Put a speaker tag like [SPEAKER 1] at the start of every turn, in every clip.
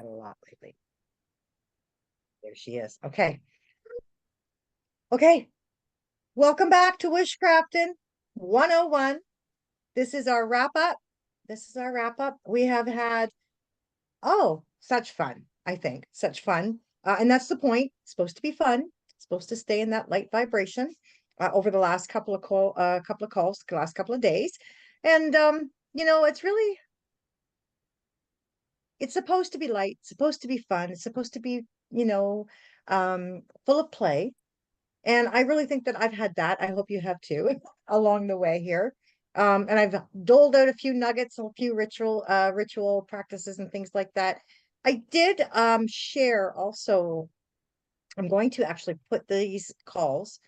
[SPEAKER 1] a lot lately. There she is. Okay. Okay. Welcome back to WishCraftin 101. This is our wrap up. This is our wrap up. We have had, oh, such fun, I think. Such fun. And that's the point. It's supposed to be fun. It's supposed to stay in that light vibration over the last couple of calls, the last couple of days. And it's really, it's supposed to be light, it's supposed to be fun, it's supposed to be, full of play. And I really think that I've had that. I hope you have too along the way here. And I've doled out a few nuggets and a few ritual practices and things like that. I did share also, I'm going to actually put these calls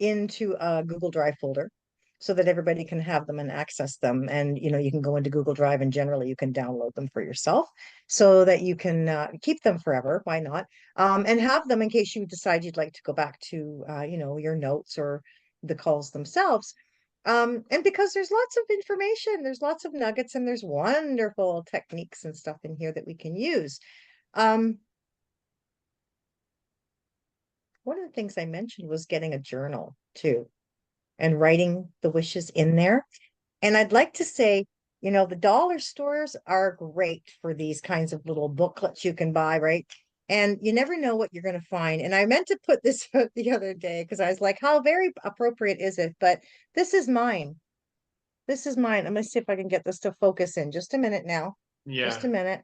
[SPEAKER 1] into a Google Drive folder so that everybody can have them and access them. And, you can go into Google Drive and generally you can download them for yourself so that you can keep them forever. Why not? And have them in case you decide you'd like to go back to, your notes or the calls themselves. And because there's lots of information, there's lots of nuggets, and there's wonderful techniques and stuff in here that we can use. One of the things I mentioned was getting a journal too, and writing the wishes in there. And I'd like to say, the dollar stores are great for these kinds of little booklets you can buy, right? And you never know what you're going to find. And I meant to put this out the other day because I was like, how very appropriate is it? But this is mine. This is mine. I'm going to see if I can get this to focus in just a minute now. Just
[SPEAKER 2] Yeah,
[SPEAKER 1] a minute.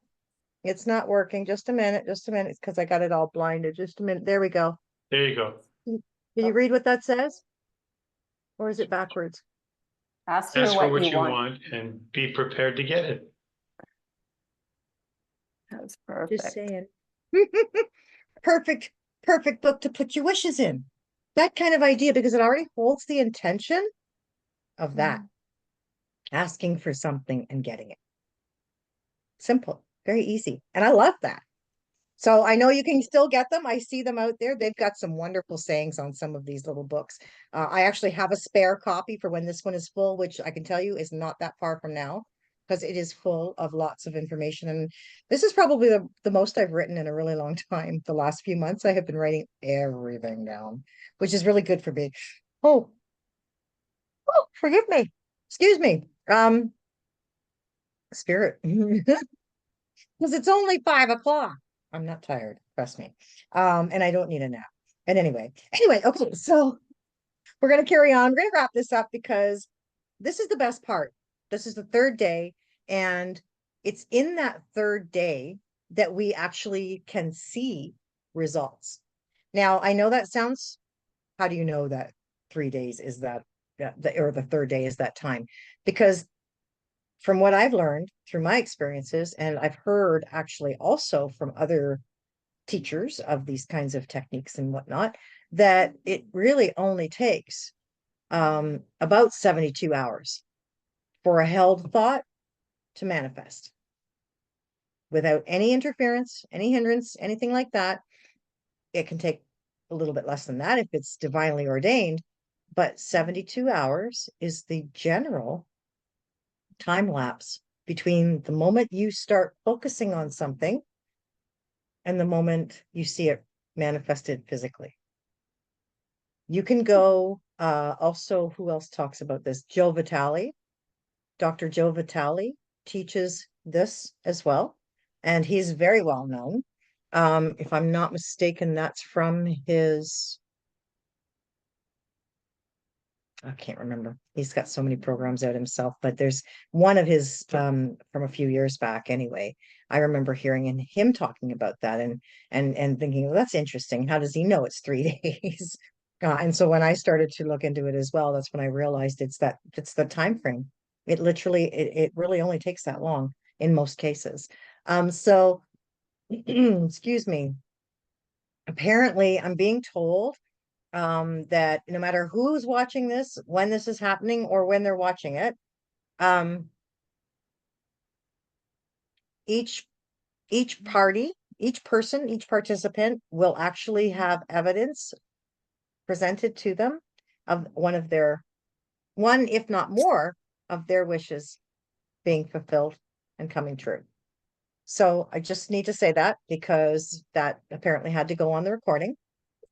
[SPEAKER 1] It's not working. Just a minute. Just a minute. It's because I got it all blinded. Just a minute. There we go.
[SPEAKER 2] there you go.
[SPEAKER 1] Can you read what that says? Or is it backwards?
[SPEAKER 3] Ask for
[SPEAKER 2] Ask for
[SPEAKER 3] what
[SPEAKER 2] what
[SPEAKER 3] you
[SPEAKER 2] you
[SPEAKER 3] want.
[SPEAKER 2] want and be prepared to get it.
[SPEAKER 3] That's perfect.
[SPEAKER 1] Just saying. Perfect book to put your wishes in. That kind of idea, because it already holds the intention of that, asking for something and getting it. Simple, very easy. And I love that. So I know you can still get them. I see them out there. They've got some wonderful sayings on some of these little books. I actually have a spare copy for when this one is full, which I can tell you is not that far from now, because it is full of lots of information. And this is probably the most I've written in a really long time. The last few months, I have been writing everything down, which is really good for me. Oh, forgive me. Excuse me. Spirit. Because it's only 5 o'clock. I'm not tired, trust me. And I don't need a nap. And anyway, okay, so we're gonna carry on. We're gonna wrap this up because this is the best part. This is the third day, and it's in that third day that we actually can see results. Now, I know that sounds, how do you know that 3 days is that, or the third day is that time? Because from what I've learned through my experiences, and I've heard actually also from other teachers of these kinds of techniques and whatnot, that it really only takes about 72 hours for a held thought to manifest without any interference, any hindrance, anything like that. It can take a little bit less than that if it's divinely ordained, but 72 hours is the general time lapse between the moment you start focusing on something and the moment you see it manifested physically. You can go, also, who else talks about this? Joe Vitale. Dr. Joe Vitale teaches this as well, and he's very well known. If I'm not mistaken, that's from his, I can't remember. He's got so many programs out himself, but there's one of his from a few years back anyway. I remember hearing him talking about that and thinking, well, that's interesting. How does he know it's 3 days? And so when I started to look into it as well, that's when I realized it's the time frame. It literally, it really only takes that long in most cases. So excuse me. Apparently, I'm being told that no matter who's watching this, when this is happening, or when they're watching it, um, each party, each person, each participant will actually have evidence presented to them of one, if not more, of their wishes being fulfilled and coming true. So I just need to say that because that apparently had to go on the recording,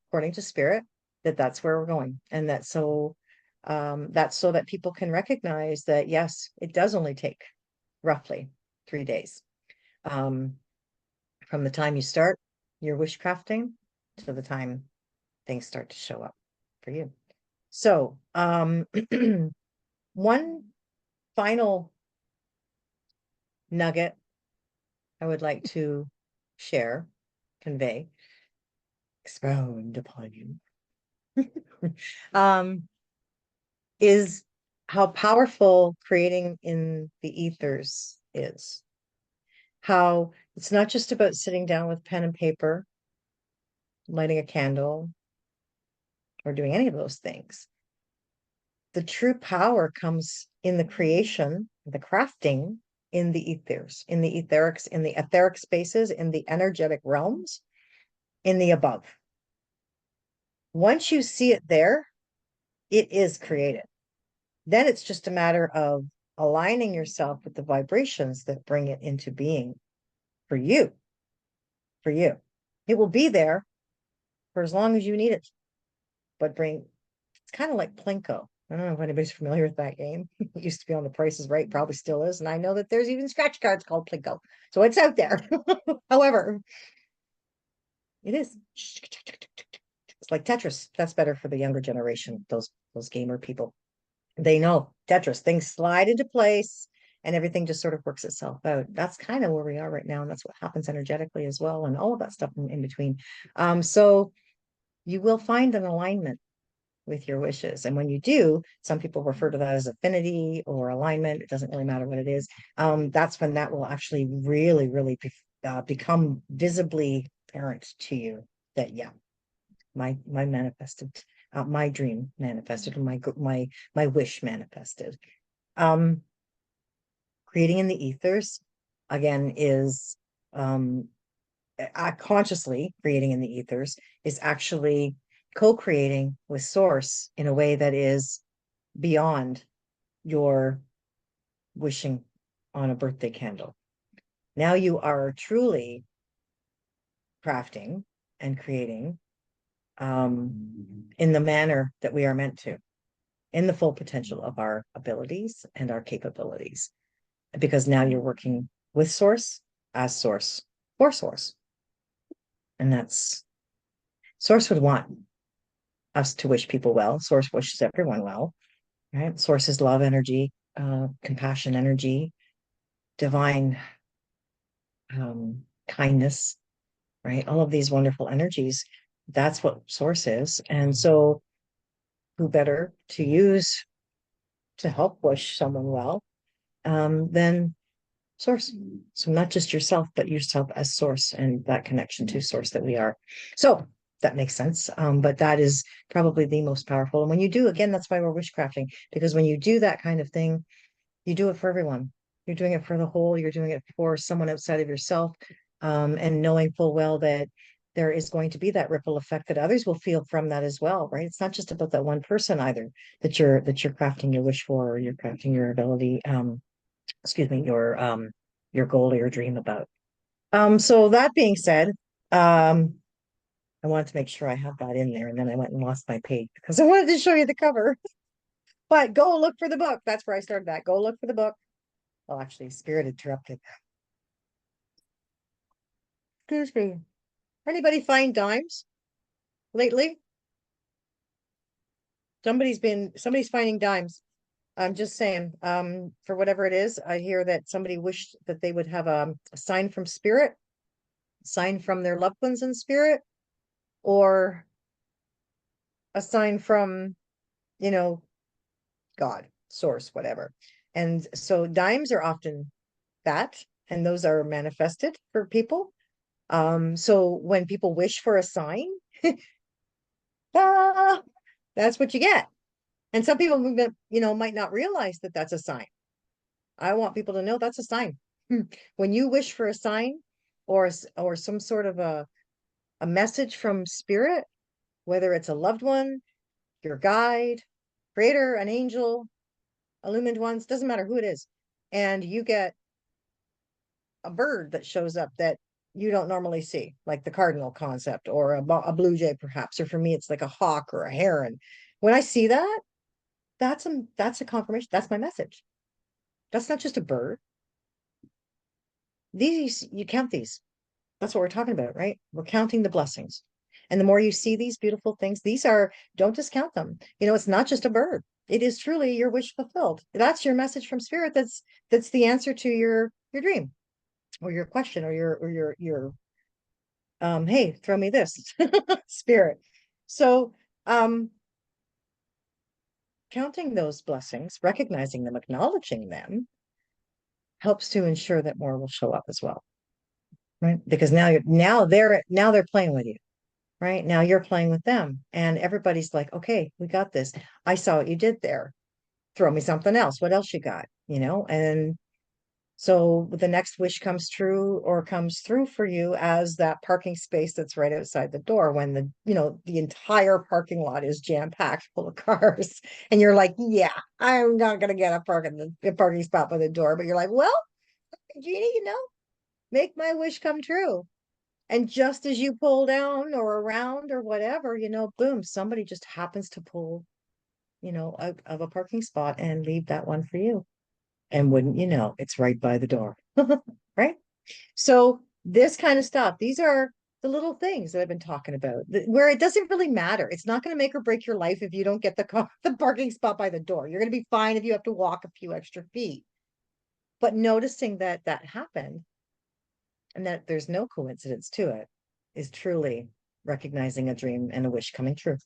[SPEAKER 1] according to spirit, that's where we're going. And that's so that people can recognize that, yes, it does only take roughly 3 days. From the time you start your wish crafting to the time things start to show up for you. So, one final nugget I would like to share, convey, expound upon you, is how powerful creating in the ethers is. How it's not just about sitting down with pen and paper, lighting a candle, or doing any of those things. The true power comes in the creation, the crafting in the ethers, in the etherics, in the etheric spaces, in the energetic realms, in the above. Once you see it there, it is created. Then it's just a matter of aligning yourself with the vibrations that bring it into being for you. For you. It will be there for as long as you need it. But it's kind of like Plinko. I don't know if anybody's familiar with that game. It used to be on The Price is Right, probably still is. And I know that there's even scratch cards called Plinko. So it's out there. However, it is. It's like Tetris. That's better for the younger generation, those gamer people. They know Tetris, things slide into place and everything just sort of works itself out. That's kind of where we are right now. And that's what happens energetically as well. And all of that stuff in between. So you will find an alignment with your wishes. And when you do, some people refer to that as affinity or alignment. It doesn't really matter what it is. That's when that will actually really become visibly apparent to you that, yeah, my manifested, my dream manifested, or my wish manifested. Creating in the ethers, again, is consciously creating in the ethers is actually co-creating with source in a way that is beyond your wishing on a birthday candle. Now you are truly crafting and creating in the manner that we are meant to, in the full potential of our abilities and our capabilities, because now you're working with source, as source, for source. And that's source would want us to wish people well. Source wishes everyone well, right? Source is love energy, compassion energy, divine kindness, right? All of these wonderful energies. That's what source is. And so who better to use to help wish someone well than source? So not just yourself, but yourself as source and that connection to source that we are. So that makes sense. But that is probably the most powerful. And when you do, again, that's why we're wishcrafting, because when you do that kind of thing, you do it for everyone. You're doing it for the whole, you're doing it for someone outside of yourself, and knowing full well that there is going to be that ripple effect that others will feel from that as well, right? It's not just about that one person either that you're crafting your wish for, or you're crafting your ability, excuse me, your goal or your dream about. So that being said, I wanted to make sure I have that in there, and then I went and lost my page because I wanted to show you the cover. But go look for the book. That's where I started that. Go look for the book. Well, actually, Spirit interrupted. Excuse me. Anybody find dimes lately? Somebody's finding dimes. I'm just saying, for whatever it is, I hear that somebody wished that they would have a sign from spirit, a sign from their loved ones in spirit, or a sign from, you know, God, source, whatever. And so dimes are often that, and those are manifested for people. So when people wish for a sign, ah, that's what you get. And some people, might not realize that that's a sign. I want people to know that's a sign. When you wish for a sign or some sort of a message from spirit, whether it's a loved one, your guide, creator, an angel, illumined ones, doesn't matter who it is. And you get a bird that shows up that you don't normally see, like the cardinal concept or a blue jay perhaps, or for me it's like a hawk or a heron. When I see that, that's a confirmation. That's my message. That's not just a bird. These, you count these. That's what we're talking about, right? We're counting the blessings. And the more you see these beautiful things, these are, don't discount them. It's not just a bird. It is truly your wish fulfilled. That's your message from spirit. That's the answer to your dream or your question or your hey, throw me this spirit. So counting those blessings, recognizing them, acknowledging them helps to ensure that more will show up as well. Right. Because now they're playing with you. Right. Now you're playing with them. And everybody's like, okay, we got this. I saw what you did there. Throw me something else. What else you got? And so the next wish comes true or comes through for you as that parking space that's right outside the door when the entire parking lot is jam-packed full of cars. And you're like, yeah, I'm not gonna get a parking spot by the door. But you're like, well, Jeannie, make my wish come true. And just as you pull down or around or whatever, boom, somebody just happens to pull, out of a parking spot and leave that one for you. And wouldn't you know, it's right by the door. Right? So this kind of stuff, these are the little things that I've been talking about, where it doesn't really matter. It's not going to make or break your life if you don't get the parking spot by the door. You're going to be fine if you have to walk a few extra feet. But noticing that happened and that there's no coincidence to it is truly recognizing a dream and a wish coming true.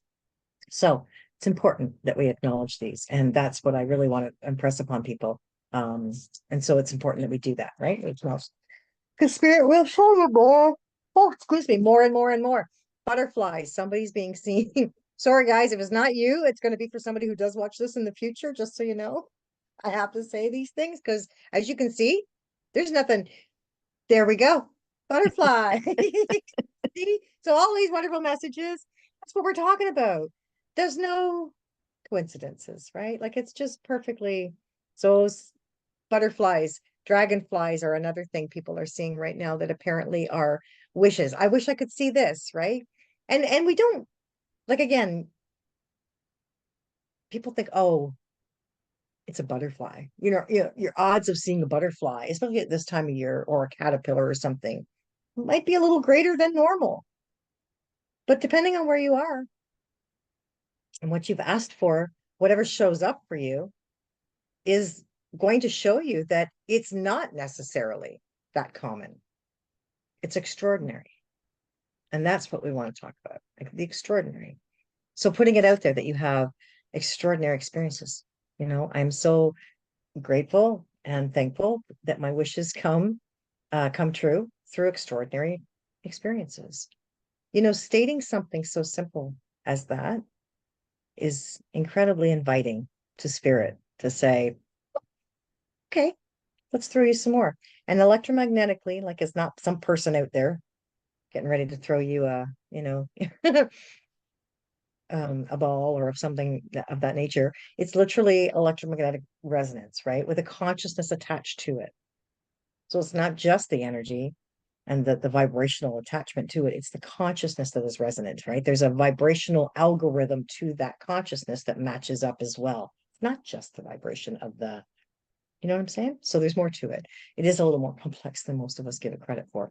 [SPEAKER 1] So it's important that we acknowledge these. And that's what I really want to impress upon people. And so it's important that we do that, right? Because spirit will show you more. Oh, excuse me, more and more and more. Butterflies, somebody's being seen. Sorry, guys, if it's not you, it's going to be for somebody who does watch this in the future, just so you know. I have to say these things because, as you can see, there's nothing. There we go. Butterfly. See? So all these wonderful messages, that's what we're talking about. There's no coincidences, right? Like it's just perfectly. So butterflies, dragonflies are another thing people are seeing right now that apparently are wishes. I wish I could see this, right? And we don't, like, again, people think, oh, it's a butterfly. Your odds of seeing a butterfly, especially at this time of year, or a caterpillar or something, might be a little greater than normal. But depending on where you are and what you've asked for, whatever shows up for you is going to show you that it's not necessarily that common. It's extraordinary. And that's what we want to talk about, like the extraordinary. So putting it out there that you have extraordinary experiences. I'm so grateful and thankful that my wishes come true through extraordinary experiences. Stating something so simple as that is incredibly inviting to spirit to say, okay, let's throw you some more. And electromagnetically, like it's not some person out there getting ready to throw you a ball or of something of that nature. It's literally electromagnetic resonance, right? With a consciousness attached to it. So it's not just the energy and the vibrational attachment to it. It's the consciousness that is resonant, right? There's a vibrational algorithm to that consciousness that matches up as well. It's not just the vibration of you know what I'm saying? So there's more to it. It is a little more complex than most of us give it credit for.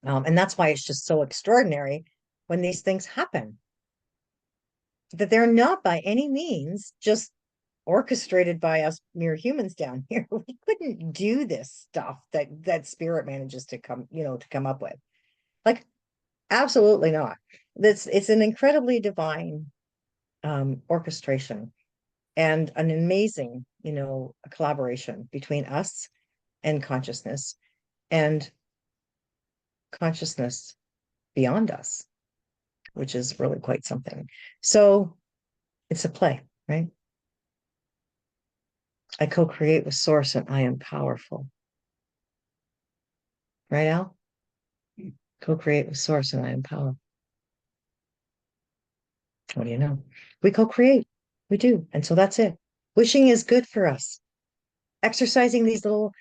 [SPEAKER 1] And that's why it's just so extraordinary when these things happen, that they're not by any means just orchestrated by us mere humans down here. We couldn't do this stuff that spirit manages to come up with. Like, absolutely not. It's an incredibly divine orchestration and an amazing, collaboration between us and consciousness beyond us, which is really quite something. So it's a play, right? I co-create with source and I am powerful. Right, Al? Co-create with source and I am powerful. What do you know? We co-create. We do. And so that's it. Wishing is good for us. Exercising these little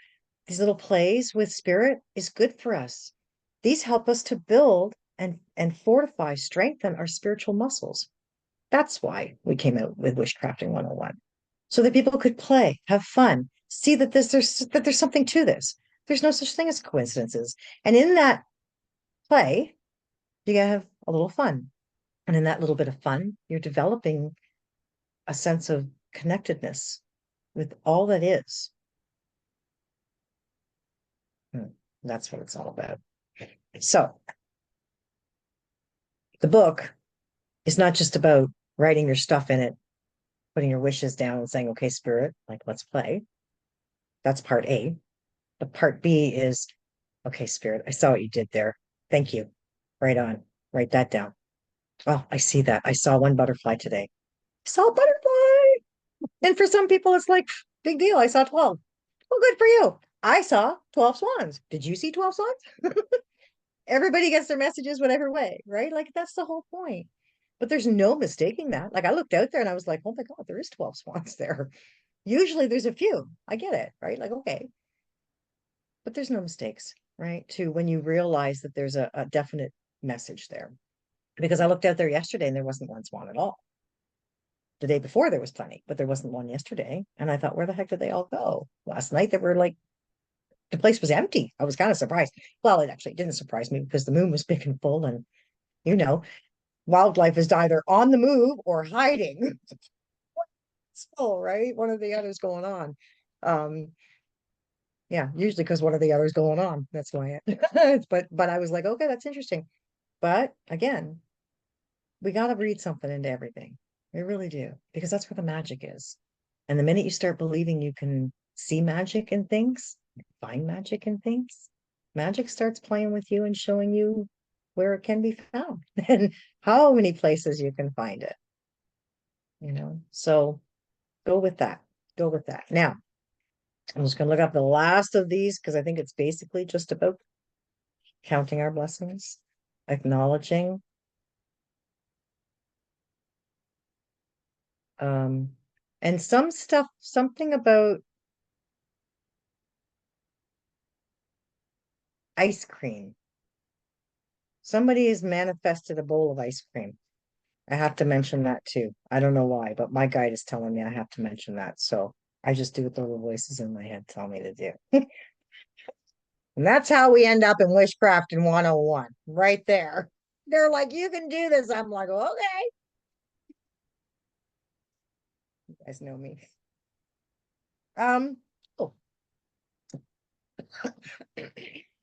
[SPEAKER 1] these little plays with spirit is good for us. These help us to build and fortify, strengthen our spiritual muscles. That's why we came out with WishCrafting 101. So that people could play, have fun, see that there's something to this. There's no such thing as coincidences. And in that play, you gotta have a little fun. And in that little bit of fun, you're developing a sense of connectedness with all that is. That's what it's all about. So the book is not just about writing your stuff in it, putting your wishes down and saying, okay, spirit, like, let's play. That's part A. The part B is, okay, spirit, I saw what you did there. Thank you. Right on. Write that down. Oh, I see that. I saw one butterfly today. I saw a butterfly. And for some people, it's like, big deal. I saw 12. Well, good for you. I saw 12 swans. Did you see 12 swans? Everybody gets their messages whatever way, right? Like, that's the whole point. But there's no mistaking that. Like, I looked out there and I was like, oh my God, there is 12 swans there. Usually there's a few. I get it, right? Like, okay. But there's no mistakes, right? To when you realize that there's a definite message there. Because I looked out there yesterday and there wasn't one swan at all. The day before there was plenty, but there wasn't one yesterday. And I thought, where the heck did they all go? Last night they were like, the place was empty. I was kind of surprised. Well, it actually didn't surprise me because the moon was big and full, and you know, wildlife is either on the move or hiding. It's full, right? One of the others going on. Um, yeah, usually because one of the others going on. That's why but I was like, okay, that's interesting. But again, we got to read something into everything. We really do, because that's where the magic is. And the minute you start believing you can see magic in things, find magic in things, magic starts playing with you and showing you where it can be found and how many places you can find it. So go with that. Go with that. Now, I'm just going to look up the last of these because I think it's basically just about counting our blessings, acknowledging and some stuff, something about ice cream. Somebody has manifested a bowl of ice cream. I have to mention that too. I don't know why, but my guide is telling me I have to mention that. So I just do what the little voices in my head tell me to do. And that's how we end up in WishCraftin 101, right there. They're like, you can do this. I'm like, okay. You guys know me. Oh,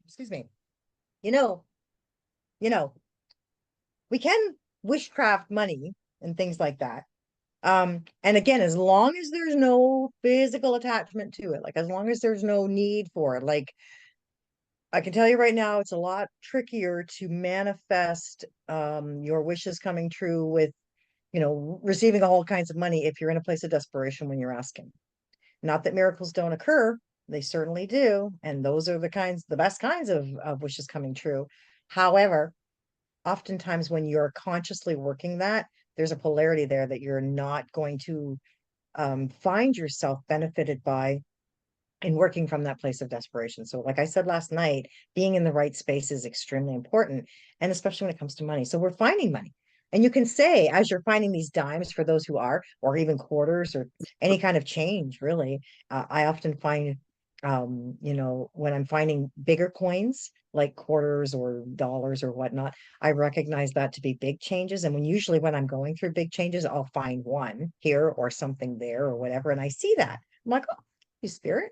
[SPEAKER 1] excuse me. You know, you know, we can wishcraft money and things like that. And again, as long as there's no physical attachment to it, like as long as there's no need for it, like I can tell you right now, it's a lot trickier to manifest your wishes coming true with, receiving all kinds of money if you're in a place of desperation when you're asking. Not that miracles don't occur, they certainly do. And those are the best kinds of wishes coming true. However, oftentimes when you're consciously working that, there's a polarity there that you're not going to find yourself benefited by in working from that place of desperation. So, like I said last night, being in the right space is extremely important, and especially when it comes to money. So, we're finding money. And you can say, as you're finding these dimes for those who are, or even quarters or any kind of change, really, I often find, when I'm finding bigger coins like quarters or dollars or whatnot, I recognize that to be big changes. And when I'm going through big changes, I'll find one here or something there or whatever. And I see that. I'm like, oh, you spirit.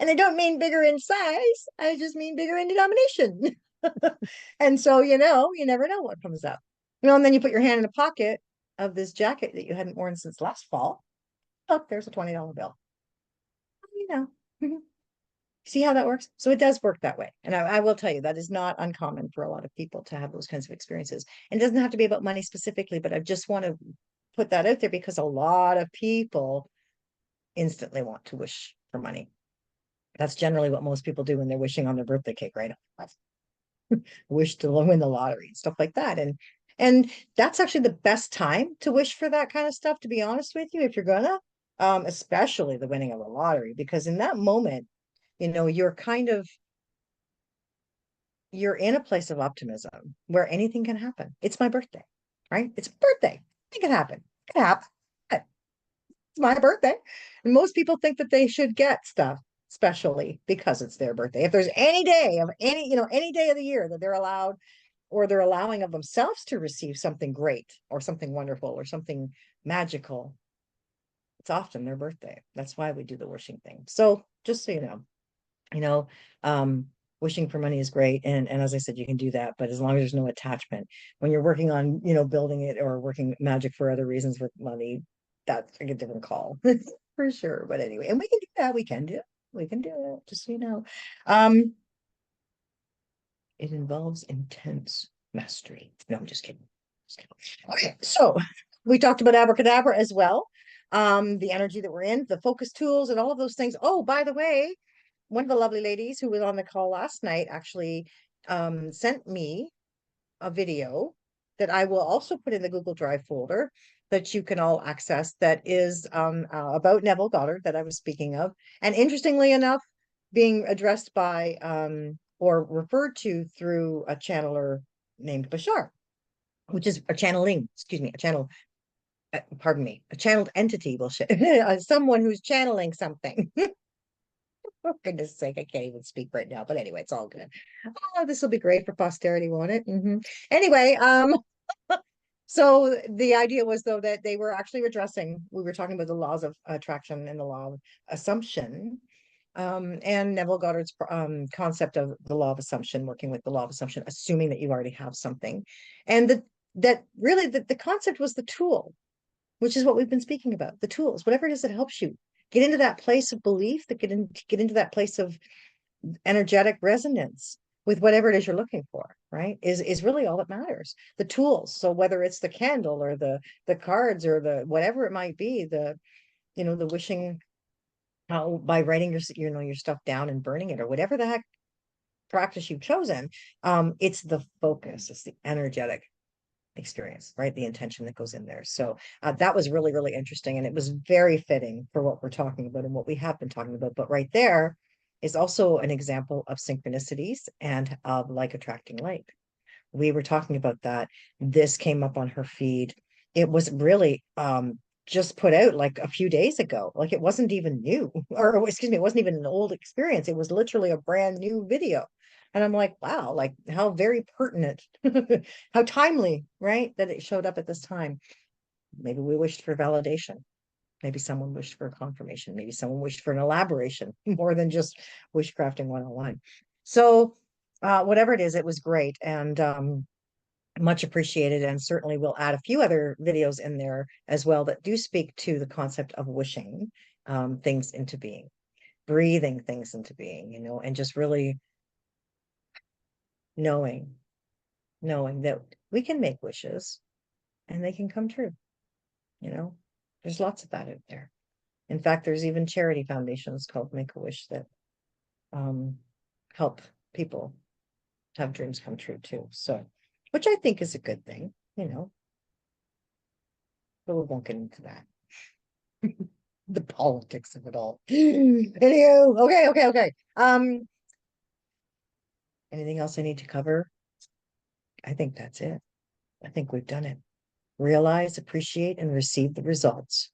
[SPEAKER 1] And I don't mean bigger in size. I just mean bigger in denomination. And so, you never know what comes up. And then you put your hand in a pocket of this jacket that you hadn't worn since last fall. Oh, there's a $20 bill. You know, see how that works? So it does work that way. And I will tell you, that is not uncommon for a lot of people to have those kinds of experiences. And it doesn't have to be about money specifically, but I just want to put that out there because a lot of people instantly want to wish for money. That's generally what most people do when they're wishing on their birthday cake, right? Wish to win the lottery and stuff like that. And that's actually the best time to wish for that kind of stuff, to be honest with you, if you're gonna. especially the winning of the lottery, because in that moment, you know, you're in a place of optimism where anything can happen. It's my birthday, right? It's a birthday. It can happen. It can happen. It's my birthday. And most people think that they should get stuff, especially because it's their birthday. If there's any day of any, you know, any day of the year that they're allowed or they're allowing of themselves to receive something great or something wonderful or something magical, it's often their birthday. That's why we do the wishing thing. So just so you know, wishing for money is great. And as I said, you can do that, but as long as there's no attachment, when you're working on, you know, building it or working magic for other reasons with money, that's like a different call for sure. But anyway, and we can do that. We can do it, just so you know. It involves intense mastery. No, I'm just kidding. Just kidding. Okay, so we talked about abracadabra as well. The energy that we're in, the focus tools, and all of those things. Oh, by the way, one of the lovely ladies who was on the call last night actually sent me a video that I will also put in the Google Drive folder that you can all access, that is about Neville Goddard that I was speaking of. And interestingly enough, being addressed by or referred to through a channeler named Bashar, which is a channeling, excuse me, a channel, pardon me, a channeled entity, bullshit, someone who's channeling something. For goodness sake, I can't even speak right now. But anyway, it's all good. Oh, this will be great for posterity, won't it? Anyway, so the idea was though that they were actually addressing, we were talking about the laws of attraction and the law of assumption. And Neville Goddard's concept of the law of assumption, working with the law of assumption, assuming that you already have something. And that really the concept was the tool, which is what we've been speaking about, the tools, whatever it is that helps you get into that place of belief, that get into that place of energetic resonance with whatever it is you're looking for, right? Is really all that matters. The tools. So whether it's the candle or the cards or the whatever it might be, the the wishing by writing your stuff down and burning it or whatever the heck practice you've chosen, it's the focus, it's the energetic experience, right? The intention that goes in there. So that was really, really interesting. And it was very fitting for what we're talking about and what we have been talking about. But right there is also an example of synchronicities and of like attracting like. We were talking about that. This came up on her feed. It was really just put out like a few days ago. Like it wasn't even new, or excuse me, it wasn't even an old experience. It was literally a brand new video. And I'm like, wow, like how very pertinent, how timely, right? That it showed up at this time. Maybe we wished for validation. Maybe someone wished for a confirmation. Maybe someone wished for an elaboration more than just WishCrafting 101. So whatever it is, it was great. And much appreciated, and certainly we'll add a few other videos in there as well that do speak to the concept of wishing things into being, breathing things into being, and just really knowing that we can make wishes and they can come true. There's lots of that out there. In fact, there's even charity foundations called Make-A-Wish that help people have dreams come true too. So, which I think is a good thing, but we won't get into that. The politics of it all. Anywho, okay. Anything else I need to cover? I think that's it. I think we've done it. Realize, appreciate, and receive the results.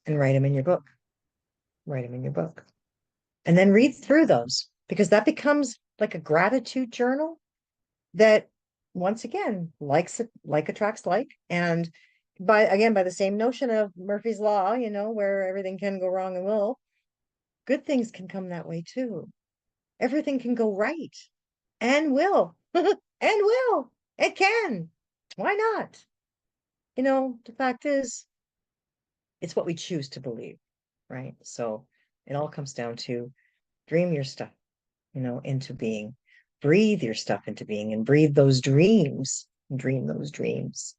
[SPEAKER 1] And write them in your book. Write them in your book. And then read through those, because that becomes like a gratitude journal that, once again, like attracts like. And by the same notion of Murphy's Law, where everything can go wrong and will, good things can come that way too. Everything can go right and will. And will. It can. Why not? The fact is, it's what we choose to believe, right? So it all comes down to dream your stuff, into being, breathe your stuff into being, and breathe those dreams, dream those dreams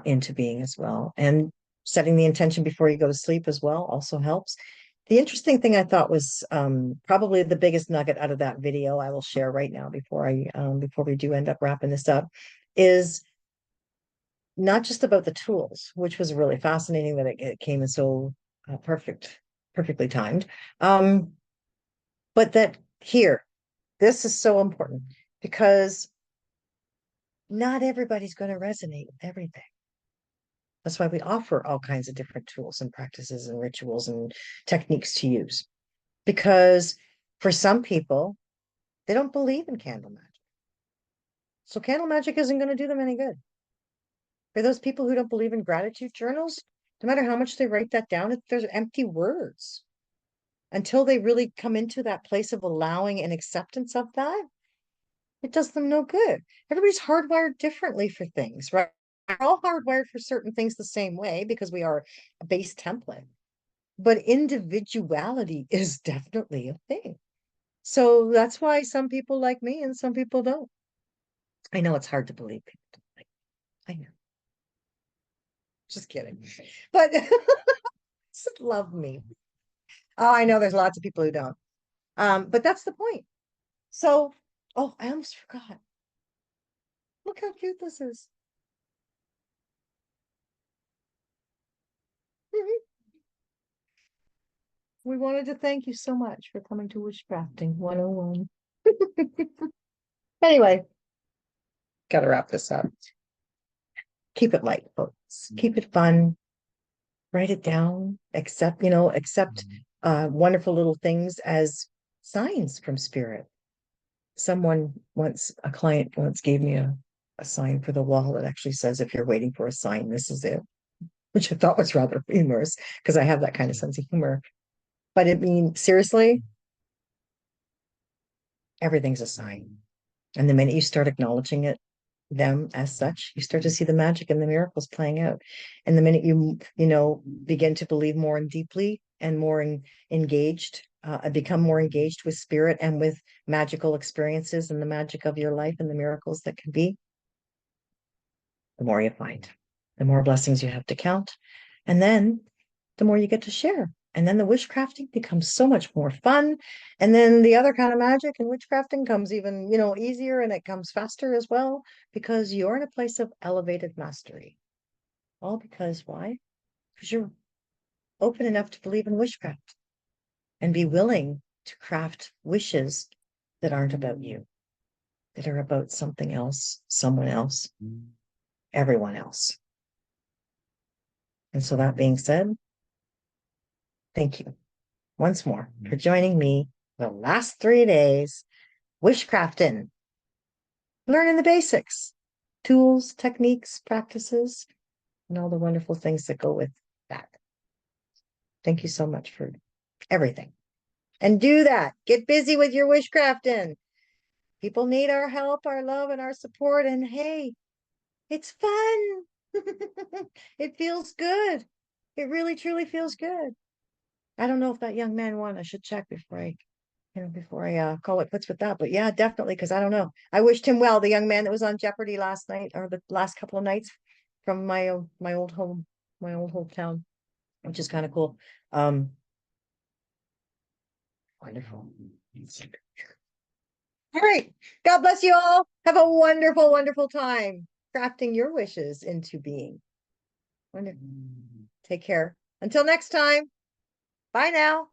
[SPEAKER 1] into being as well. And setting the intention before you go to sleep as well also helps. The interesting thing I thought was probably the biggest nugget out of that video I will share right now before we do end up wrapping this up is not just about the tools, which was really fascinating that it came in so perfectly timed. But that here, this is so important because not everybody's going to resonate with everything. That's why we offer all kinds of different tools and practices and rituals and techniques to use. Because for some people, they don't believe in candle magic. So candle magic isn't going to do them any good. For those people who don't believe in gratitude journals, no matter how much they write that down, there's empty words. Until they really come into that place of allowing and acceptance of that, it does them no good. Everybody's hardwired differently for things, right? We're all hardwired for certain things the same way because we are a base template. But individuality is definitely a thing. So that's why some people like me and some people don't. I know it's hard to believe people don't like me. I know. Just kidding. But love me. Oh, I know there's lots of people who don't. But that's the point. So, oh, I almost forgot. Look how cute this is. We wanted to thank you so much for coming to WishCrafting 101. Anyway, gotta wrap this up. Keep it light, folks. Keep it fun. Write it down. Accept wonderful little things as signs from spirit. A client once gave me a sign for the wall that actually says, if you're waiting for a sign, this is it, which I thought was rather humorous because I have that kind of sense of humor. But it means, seriously, everything's a sign. And the minute you start acknowledging them as such, you start to see the magic and the miracles playing out. And the minute you begin to believe more and deeply and engaged, become more engaged with spirit and with magical experiences and the magic of your life and the miracles that can be, the more you find, the more blessings you have to count. And then the more you get to share. And then the wishcrafting becomes so much more fun. And then the other kind of magic and witchcrafting comes even, easier, and it comes faster as well because you're in a place of elevated mastery. All because why? Because you're open enough to believe in witchcraft and be willing to craft wishes that aren't about you, that are about something else, someone else, everyone else. And so that being said, thank you once more for joining me the last 3 days, wishcrafting, learning the basics, tools, techniques, practices, and all the wonderful things that go with that. Thank you so much for everything. And do that. Get busy with your wishcrafting. People need our help, our love, and our support. And hey, it's fun. It feels good. It really, truly feels good. I don't know if that young man won. I should check before I call it quits with that. But yeah, definitely, because I don't know. I wished him well, the young man that was on Jeopardy last night or the last couple of nights from my old hometown, which is kind of cool. Wonderful. All right. God bless you all. Have a wonderful, wonderful time crafting your wishes into being. Wonderful. Take care. Until next time. Bye now.